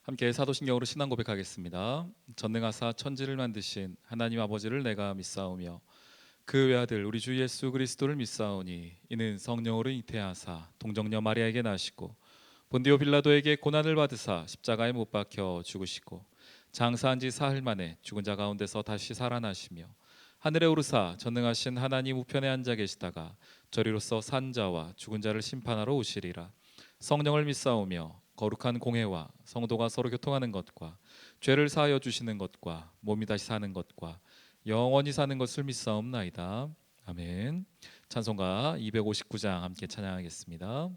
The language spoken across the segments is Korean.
함께 사도신경으로 신앙 고백하겠습니다. 전능하사 천지를 만드신 하나님 아버지를 내가 믿사오며 그 외아들 우리 주 예수 그리스도를 믿사오니 이는 성령으로 잉태하사 동정녀 마리아에게 나시고 본디오 빌라도에게 고난을 받으사 십자가에 못 박혀 죽으시고 장사한 지 사흘 만에 죽은 자 가운데서 다시 살아나시며 하늘에 오르사 전능하신 하나님 우편에 앉아 계시다가 저리로서 산 자와 죽은 자를 심판하러 오시리라. 성령을 믿사오며 거룩한 공회와 성도가 서로 교통하는 것과 죄를 사하여 주시는 것과 몸이 다시 사는 것과 영원히 사는 것을 믿사옵나이다. 아멘. 찬송가 259장 함께 찬양하겠습니다.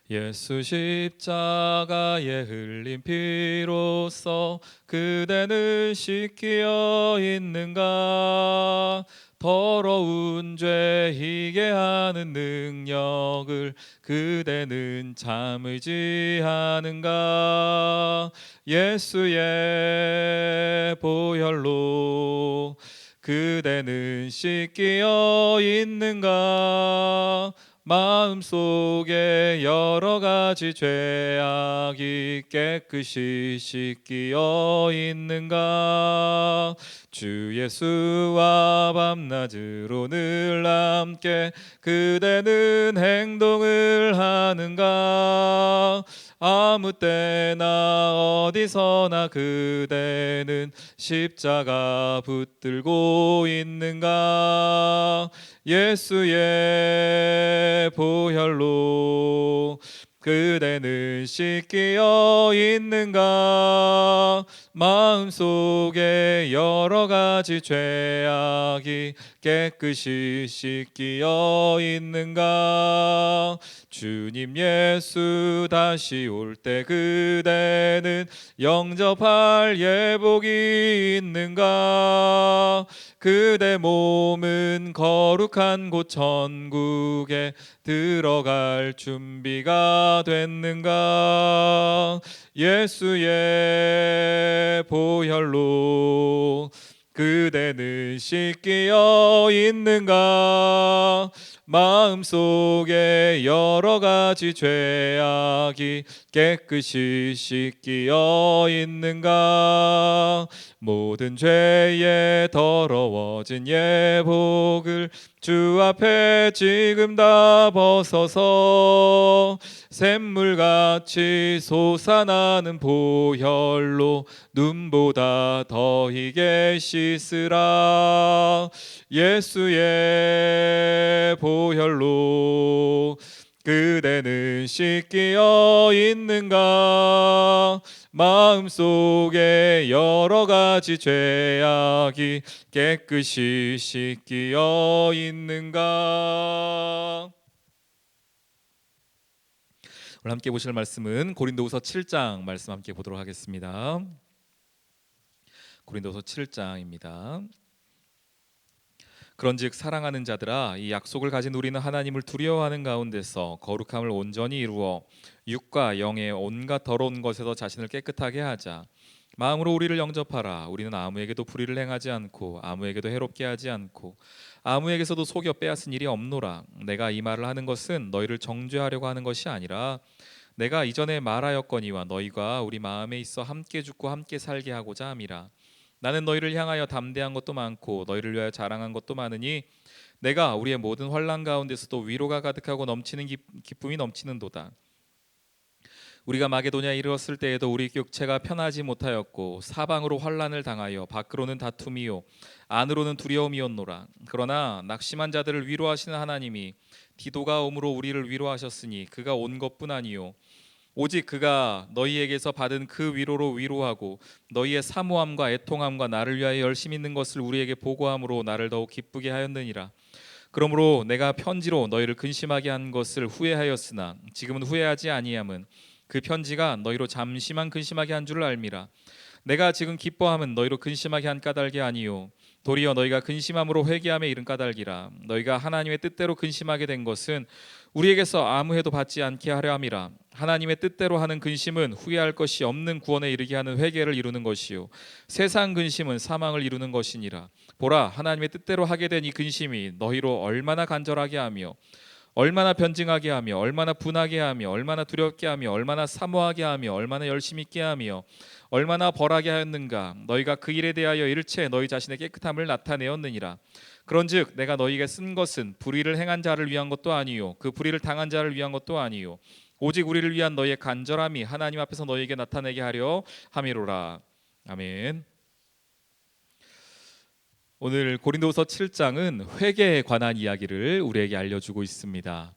예수 십자가에 흘린 피로써 그대는 씻기어 있는가? 더러운 죄 희게 하는 능력을 그대는 참 의지하는가? 예수의 보혈로 그대는 씻기어 있는가? 마음속에 여러 가지 죄악이 깨끗이 씻기어 있는가? 주 예수와 밤낮으로 늘 함께 그대는 행동을 하는가? 아무 때나 어디서나 그대는 십자가 붙들고 있는가? 예수의 보혈로 그대는 씻기어 있는가? 마음속에 여러 가지 죄악이 깨끗이 씻기어 있는가? 주님 예수 다시 올 때 그대는 영접할 예복이 있는가? 그대 몸은 거룩한 곳 천국에 들어갈 준비가 됐는가? 예수의 보혈로 그대는 씻기어 있는가? 마음속에 여러 가지 죄악이 깨끗이 씻기어 있는가? 모든 죄에 더러워진 예복을 주 앞에 지금 다 벗어서 샘물같이 솟아나는 보혈로 눈보다 더 희게 씻으라. 예수의 보혈로 그대는 씻기어 있는가? 마음속에 여러 가지 죄악이 깨끗이 씻기어 있는가? 오늘 함께 보실 말씀은 고린도후서 7장 말씀 함께 보도록 하겠습니다. 고린도후서 7장입니다. 그런즉 사랑하는 자들아, 이 약속을 가진 우리는 하나님을 두려워하는 가운데서 거룩함을 온전히 이루어 육과 영의 온갖 더러운 것에서 자신을 깨끗하게 하자. 마음으로 우리를 영접하라. 우리는 아무에게도 불의를 행하지 않고 아무에게도 해롭게 하지 않고 아무에게서도 속여 빼앗은 일이 없노라. 내가 이 말을 하는 것은 너희를 정죄하려고 하는 것이 아니라 내가 이전에 말하였거니와 너희가 우리 마음에 있어 함께 죽고 함께 살게 하고자 함이라. 나는 너희를 향하여 담대한 것도 많고 너희를 위하여 자랑한 것도 많으니 내가 우리의 모든 환난 가운데서도 위로가 가득하고 넘치는 기쁨이 넘치는도다. 우리가 마게도냐에 이르렀을 때에도 우리 육체가 편하지 못하였고 사방으로 환난을 당하여 밖으로는 다툼이요 안으로는 두려움이었노라. 그러나 낙심한 자들을 위로하시는 하나님이 디도가 오므로 우리를 위로하셨으니 그가 온 것뿐 아니요 오직 그가 너희에게서 받은 그 위로로 위로하고 너희의 사모함과 애통함과 나를 위하여 열심 있는 것을 우리에게 보고함으로 나를 더욱 기쁘게 하였느니라. 그러므로 내가 편지로 너희를 근심하게 한 것을 후회하였으나 지금은 후회하지 아니함은 그 편지가 너희로 잠시만 근심하게 한 줄을 알미라. 내가 지금 기뻐함은 너희로 근심하게 한 까닭이 아니요 도리어 너희가 근심함으로 회개함에 이른 까닭이라. 너희가 하나님의 뜻대로 근심하게 된 것은 우리에게서 아무 해도 받지 않게 하려 함이라. 하나님의 뜻대로 하는 근심은 후회할 것이 없는 구원에 이르게 하는 회개를 이루는 것이요 세상 근심은 사망을 이루는 것이니라. 보라, 하나님의 뜻대로 하게 된 이 근심이 너희로 얼마나 간절하게 하며 얼마나 변증하게 하며 얼마나 분하게 하며 얼마나 두렵게 하며 얼마나 사모하게 하며 얼마나 열심히 있게 하며 얼마나 벌하게 하였는가. 너희가 그 일에 대하여 일체 너희 자신의 깨끗함을 나타내었느니라. 그런즉 내가 너희에게 쓴 것은 불의를 행한 자를 위한 것도 아니요 그 불의를 당한 자를 위한 것도 아니요 오직 우리를 위한 너희의 간절함이 하나님 앞에서 너희에게 나타내게 하려 함이로라. 아멘. 오늘 고린도서 7장은 회개에 관한 이야기를 우리에게 알려주고 있습니다.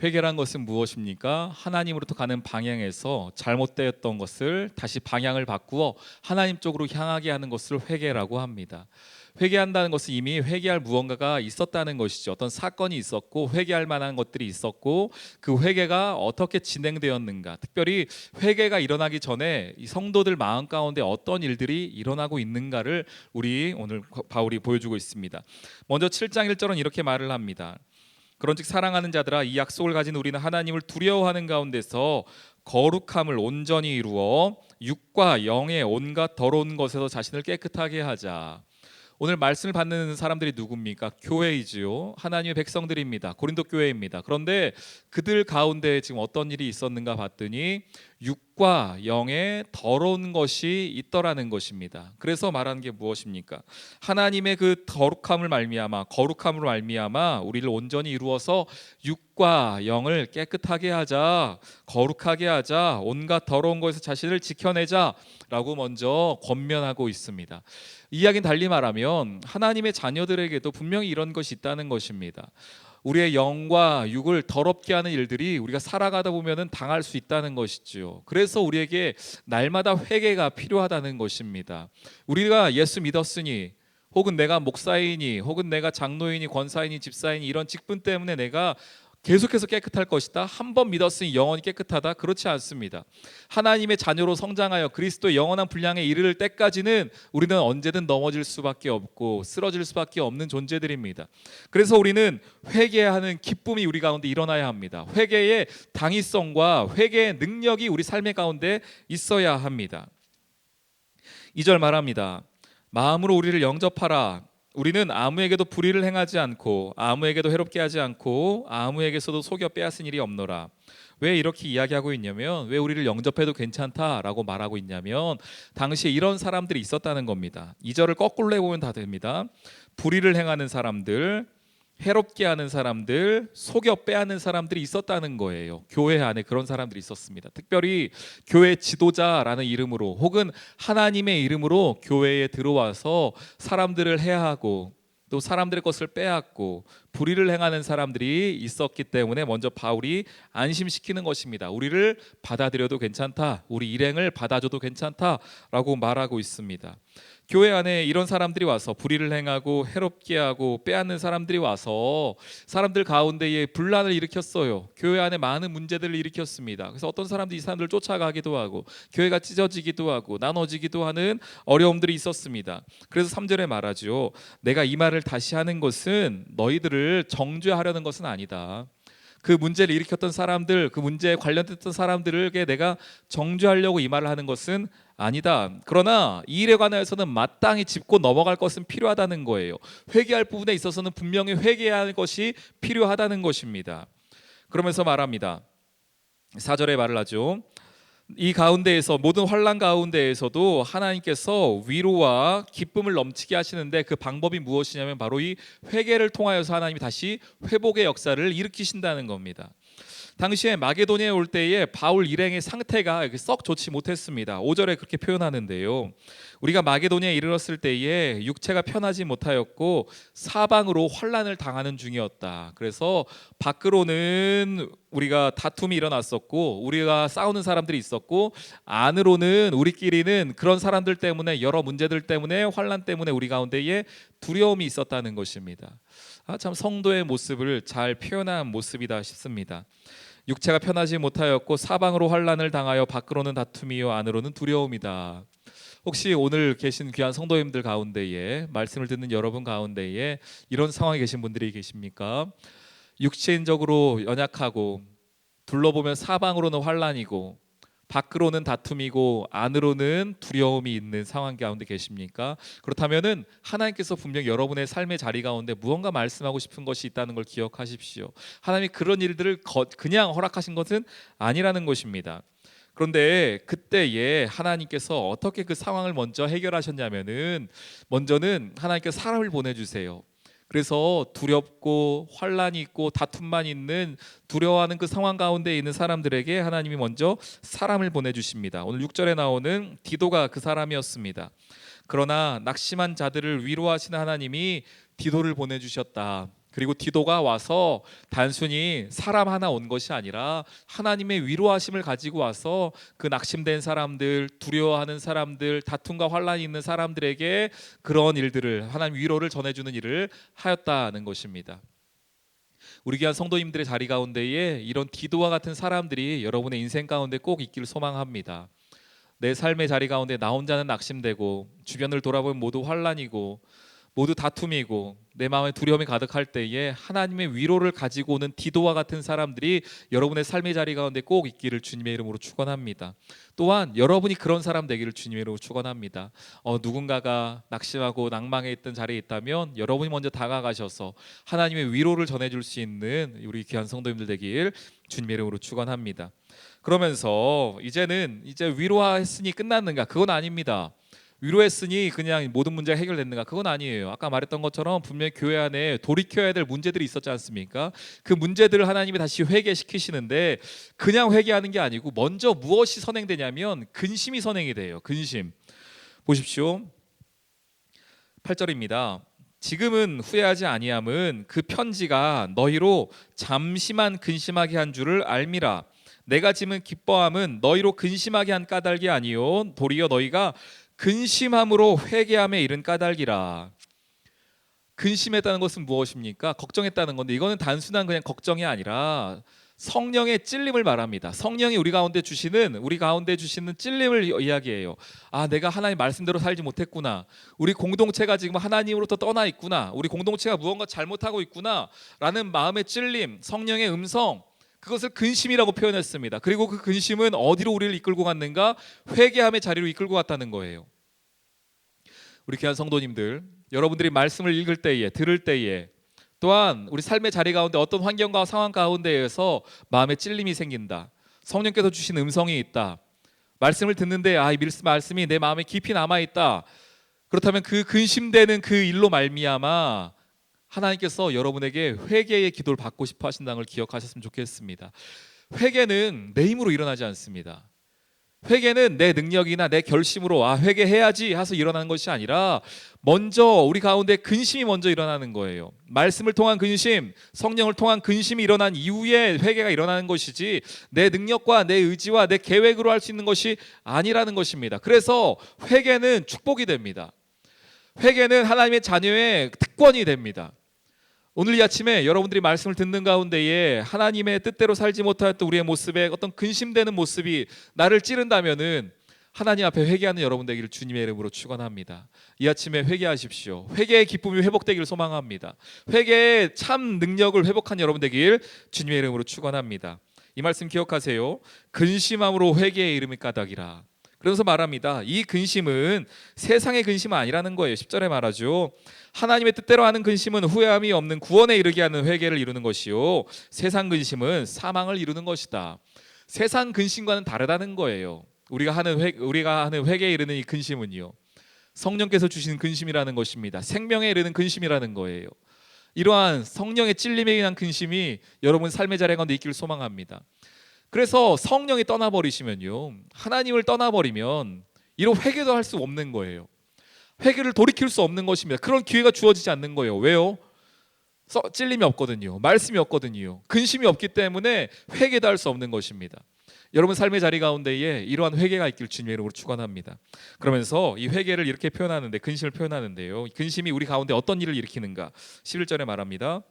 회개란 것은 무엇입니까? 하나님으로부터 가는 방향에서 잘못되었던 것을 다시 방향을 바꾸어 하나님 쪽으로 향하게 하는 것을 회개라고 합니다. 회개한다는 것은 이미 회개할 무언가가 있었다는 것이죠. 어떤 사건이 있었고 회개할 만한 것들이 있었고 그 회개가 어떻게 진행되었는가, 특별히 회개가 일어나기 전에 이 성도들 마음 가운데 어떤 일들이 일어나고 있는가를 우리 오늘 바울이 보여주고 있습니다. 먼저 7장 1절은 이렇게 말을 합니다. 그런즉 사랑하는 자들아, 이 약속을 가진 우리는 하나님을 두려워하는 가운데서 거룩함을 온전히 이루어 육과 영의 온갖 더러운 것에서 자신을 깨끗하게 하자. 오늘 말씀을 받는 사람들이 누굽니까? 교회이지요. 하나님의 백성들입니다. 고린도 교회입니다. 그런데 그들 가운데 지금 어떤 일이 있었는가 봤더니 육과 영의 더러운 것이 있더라는 것입니다. 그래서 말하는 게 무엇입니까? 하나님의 그 거룩함을 말미암아, 거룩함으로 말미암아 우리를 온전히 이루어서 육과 영을 깨끗하게 하자, 거룩하게 하자, 온갖 더러운 것에서 자신을 지켜내자라고 먼저 권면하고 있습니다. 이야기는 달리 말하면 하나님의 자녀들에게도 분명히 이런 것이 있다는 것입니다. 우리의 영과 육을 더럽게 하는 일들이 우리가 살아가다 보면은 당할 수 있다는 것이지요. 그래서 우리에게 날마다 회개가 필요하다는 것입니다. 우리가 예수 믿었으니, 혹은 내가 목사이니, 혹은 내가 장로이니, 권사이니, 집사이니 이런 직분 때문에 내가 계속해서 깨끗할 것이다, 한 번 믿었으니 영원히 깨끗하다, 그렇지 않습니다. 하나님의 자녀로 성장하여 그리스도의 영원한 분량에 이를 때까지는 우리는 언제든 넘어질 수밖에 없고 쓰러질 수밖에 없는 존재들입니다. 그래서 우리는 회개하는 기쁨이 우리 가운데 일어나야 합니다. 회개의 당위성과 회개의 능력이 우리 삶의 가운데 있어야 합니다. 2절 말합니다. 마음으로 우리를 영접하라. 우리는 아무에게도 불의를 행하지 않고 아무에게도 해롭게 하지 않고 아무에게서도 속여 빼앗은 일이 없노라. 왜 이렇게 이야기하고 있냐면, 왜 우리를 영접해도 괜찮다라고 말하고 있냐면, 당시에 이런 사람들이 있었다는 겁니다. 2절을 거꾸로 해보면 다 됩니다. 불의를 행하는 사람들, 해롭게 하는 사람들, 속여 빼앗는 사람들이 있었다는 거예요. 교회 안에 그런 사람들이 있었습니다. 특별히 교회 지도자라는 이름으로 혹은 하나님의 이름으로 교회에 들어와서 사람들을 해하고 또 사람들의 것을 빼앗고 불의를 행하는 사람들이 있었기 때문에 먼저 바울이 안심시키는 것입니다. 우리를 받아들여도 괜찮다, 우리 일행을 받아줘도 괜찮다라고 말하고 있습니다. 교회 안에 이런 사람들이 와서 불의를 행하고 해롭게 하고 빼앗는 사람들이 와서 사람들 가운데에 분란을 일으켰어요. 교회 안에 많은 문제들을 일으켰습니다. 그래서 어떤 사람들이 이 사람들을 쫓아가기도 하고 교회가 찢어지기도 하고 나눠지기도 하는 어려움들이 있었습니다. 그래서 3절에 말하죠. 내가 이 말을 다시 하는 것은 너희들을 정죄하려는 것은 아니다. 그 문제를 일으켰던 사람들, 그 문제에 관련됐던 사람들에게 내가 정죄하려고 이 말을 하는 것은 아니다. 그러나 이 일에 관하여서는 마땅히 짚고 넘어갈 것은 필요하다는 거예요. 회개할 부분에 있어서는 분명히 회개할 것이 필요하다는 것입니다. 그러면서 말합니다. 4절에 말을 하죠. 이 가운데에서, 모든 환난 가운데에서도 하나님께서 위로와 기쁨을 넘치게 하시는데 그 방법이 무엇이냐면 바로 이 회개를 통하여서 하나님이 다시 회복의 역사를 일으키신다는 겁니다. 당시에 마게도니아에 올 때에 바울 일행의 상태가 썩 좋지 못했습니다. 5절에 그렇게 표현하는데요. 우리가 마게도니아에 이르렀을 때에 육체가 편하지 못하였고 사방으로 환난을 당하는 중이었다. 그래서 밖으로는 우리가 다툼이 일어났었고 우리가 싸우는 사람들이 있었고 안으로는 우리끼리는 그런 사람들 때문에, 여러 문제들 때문에, 환난 때문에 우리 가운데에 두려움이 있었다는 것입니다. 참 성도의 모습을 잘 표현한 모습이다 싶습니다. 육체가 편하지 못하였고 사방으로 환난을 당하여 밖으로는 다툼이요 안으로는 두려움이다. 혹시 오늘 계신 귀한 성도님들 가운데에, 말씀을 듣는 여러분 가운데에 이런 상황에 계신 분들이 계십니까? 육체인적으로 연약하고 둘러보면 사방으로는 환난이고 밖으로는 다툼이고 안으로는 두려움이 있는 상황 가운데 계십니까? 그렇다면은 하나님께서 분명 여러분의 삶의 자리 가운데 무언가 말씀하고 싶은 것이 있다는 걸 기억하십시오. 하나님이 그런 일들을 그냥 허락하신 것은 아니라는 것입니다. 그런데 그때에 하나님께서 어떻게 그 상황을 먼저 해결하셨냐면은, 먼저는 하나님께서 사람을 보내주세요. 그래서 두렵고 환란이 있고 다툼만 있는, 두려워하는 그 상황 가운데 있는 사람들에게 하나님이 먼저 사람을 보내주십니다. 오늘 6절에 나오는 디도가 그 사람이었습니다. 그러나 낙심한 자들을 위로하시는 하나님이 디도를 보내주셨다. 그리고 디도가 와서 단순히 사람 하나 온 것이 아니라 하나님의 위로하심을 가지고 와서 그 낙심된 사람들, 두려워하는 사람들, 다툼과 환란이 있는 사람들에게 그런 일들을, 하나님 위로를 전해주는 일을 하였다는 것입니다. 우리 귀한 성도님들의 자리 가운데에 이런 디도와 같은 사람들이 여러분의 인생 가운데 꼭 있기를 소망합니다. 내 삶의 자리 가운데 나 혼자는 낙심되고 주변을 돌아보면 모두 환란이고 모두 다툼이고 내 마음에 두려움이 가득할 때에 하나님의 위로를 가지고 오는 디도와 같은 사람들이 여러분의 삶의 자리 가운데 꼭 있기를 주님의 이름으로 축원합니다. 또한 여러분이 그런 사람 되기를 주님의 이름으로 축원합니다. 누군가가 낙심하고 낭망해 있던 자리에 있다면 여러분이 먼저 다가가셔서 하나님의 위로를 전해줄 수 있는 우리 귀한 성도님들 되길 주님의 이름으로 축원합니다. 그러면서 이제 위로했으니 끝났는가? 그건 아닙니다. 위로했으니 그냥 모든 문제가 해결됐는가? 그건 아니에요. 아까 말했던 것처럼 분명히 교회 안에 돌이켜야 될 문제들이 있었지 않습니까? 그 문제들을 하나님이 다시 회개시키시는데 그냥 회개하는 게 아니고 먼저 무엇이 선행되냐면 근심이 선행이 돼요. 근심. 보십시오. 8절입니다. 지금은 후회하지 아니함은 그 편지가 너희로 잠시만 근심하게 한 줄을 알미라. 내가 지금 기뻐함은 너희로 근심하게 한 까닭이 아니요 도리어 너희가 근심함으로 회개함에 이른 까닭이라. 근심했다는 것은 무엇입니까? 걱정했다는 건데 이거는 단순한 그냥 걱정이 아니라 성령의 찔림을 말합니다. 성령이 우리 가운데 주시는 찔림을 이야기해요. 내가 하나님 말씀대로 살지 못했구나. 우리 공동체가 지금 하나님으로부터 떠나 있구나. 우리 공동체가 무언가 잘못하고 있구나 라는 마음의 찔림, 성령의 음성, 그것을 근심이라고 표현했습니다. 그리고 그 근심은 어디로 우리를 이끌고 갔는가? 회개함의 자리로 이끌고 갔다는 거예요. 우리 귀한 성도님들, 여러분들이 말씀을 읽을 때에, 들을 때에, 또한 우리 삶의 자리 가운데 어떤 환경과 상황 가운데에서 마음의 찔림이 생긴다. 성령께서 주신 음성이 있다. 말씀을 듣는데 이 말씀이 내 마음에 깊이 남아 있다. 그렇다면 그 근심되는 그 일로 말미암아 하나님께서 여러분에게 회개의 기도를 받고 싶어 하신다는 걸 기억하셨으면 좋겠습니다. 회개는 내 힘으로 일어나지 않습니다. 회개는 내 능력이나 내 결심으로 회개해야지 해서 일어나는 것이 아니라 먼저 우리 가운데 근심이 먼저 일어나는 거예요. 말씀을 통한 근심, 성령을 통한 근심이 일어난 이후에 회개가 일어나는 것이지 내 능력과 내 의지와 내 계획으로 할 수 있는 것이 아니라는 것입니다. 그래서 회개는 축복이 됩니다. 회개는 하나님의 자녀의 특권이 됩니다. 오늘 이 아침에 여러분들이 말씀을 듣는 가운데에 하나님의 뜻대로 살지 못하였던 우리의 모습에 어떤 근심되는 모습이 나를 찌른다면은 하나님 앞에 회개하는 여러분 되기를 주님의 이름으로 축원합니다. 이 아침에 회개하십시오. 회개의 기쁨이 회복되기를 소망합니다. 회개의 참 능력을 회복한 여러분 되길 주님의 이름으로 축원합니다. 이 말씀 기억하세요. 근심함으로 회개의 이름이 까닭이라. 그래서 말합니다. 이 근심은 세상의 근심은 아니라는 거예요. 10절에 말하죠. 하나님의 뜻대로 하는 근심은 후회함이 없는 구원에 이르게 하는 회개를 이루는 것이요 세상 근심은 사망을 이루는 것이다. 세상 근심과는 다르다는 거예요. 우리가 하는 회개에 이르는 이 근심은요 성령께서 주신 근심이라는 것입니다. 생명에 이르는 근심이라는 거예요. 이러한 성령의 찔림에 의한 근심이 여러분 삶의 자리 가운데 있기를 소망합니다. 그래서 성령이 떠나버리시면요 하나님을 떠나버리면 이런 회개도 할 수 없는 거예요. 회개를 돌이킬 수 없는 것입니다. 그런 기회가 주어지지 않는 거예요. 왜요? 찔림이 없거든요. 말씀이 없거든요. 근심이 없기 때문에 회개도 할 수 없는 것입니다. 여러분 삶의 자리 가운데에 이러한 회개가 있기를 주님의 이름으로 축원합니다. 그러면서 이 회개를 이렇게 표현하는데, 근심을 표현하는데요 근심이 우리 가운데 어떤 일을 일으키는가? 11절에 말합니다.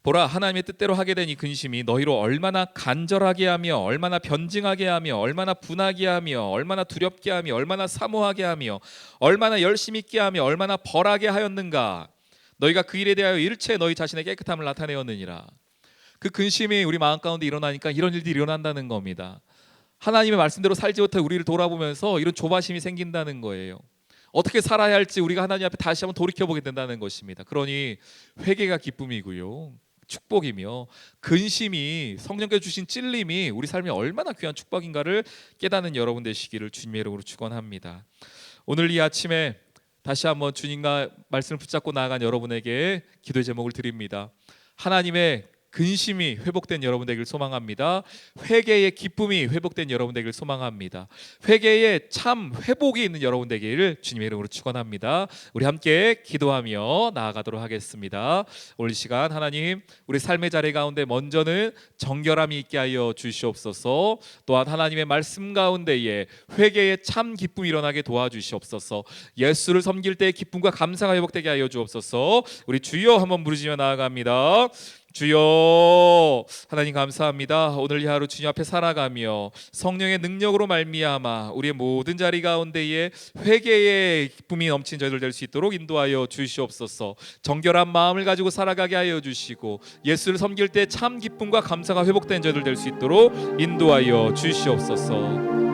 보라, 하나님의 뜻대로 하게 된 이 근심이 너희로 얼마나 간절하게 하며 얼마나 변증하게 하며 얼마나 분하게 하며 얼마나 두렵게 하며 얼마나 사모하게 하며 얼마나 열심 있게 하며 얼마나 벌하게 하였는가. 너희가 그 일에 대하여 일체 너희 자신의 깨끗함을 나타내었느니라. 그 근심이 우리 마음 가운데 일어나니까 이런 일들이 일어난다는 겁니다. 하나님의 말씀대로 살지 못해 우리를 돌아보면서 이런 조바심이 생긴다는 거예요. 어떻게 살아야 할지 우리가 하나님 앞에 다시 한번 돌이켜보게 된다는 것입니다. 그러니 회개가 기쁨이고요, 축복이며 근심이, 성령께서 주신 찔림이 우리 삶에 얼마나 귀한 축복인가를 깨닫는 여러분 되시기를 주님의 이름으로 축원합니다. 오늘 이 아침에 다시 한번 주님과 말씀을 붙잡고 나아간 여러분에게 기도의 제목을 드립니다. 하나님의 근심이 회복된 여러분 되기를 소망합니다. 회개의 기쁨이 회복된 여러분 되기를 소망합니다. 회개의 참 회복이 있는 여러분 되기를 주님의 이름으로 축원합니다. 우리 함께 기도하며 나아가도록 하겠습니다. 오늘 시간 하나님, 우리 삶의 자리 가운데 먼저는 정결함이 있게 하여 주시옵소서. 또한 하나님의 말씀 가운데에 회개의 참 기쁨이 일어나게 도와주시옵소서. 예수를 섬길 때의 기쁨과 감사가 회복되게 하여 주옵소서. 우리 주여 한번 부르짖어 나아갑니다. 주여, 하나님 감사합니다. 오늘 이 하루 주님 앞에 살아가며 성령의 능력으로 말미암아 우리의 모든 자리 가운데에 회개의 기쁨이 넘친 저희들 될 수 있도록 인도하여 주시옵소서. 정결한 마음을 가지고 살아가게 하여 주시고 예수를 섬길 때 참 기쁨과 감사가 회복된 저희들 될 수 있도록 인도하여 주시옵소서.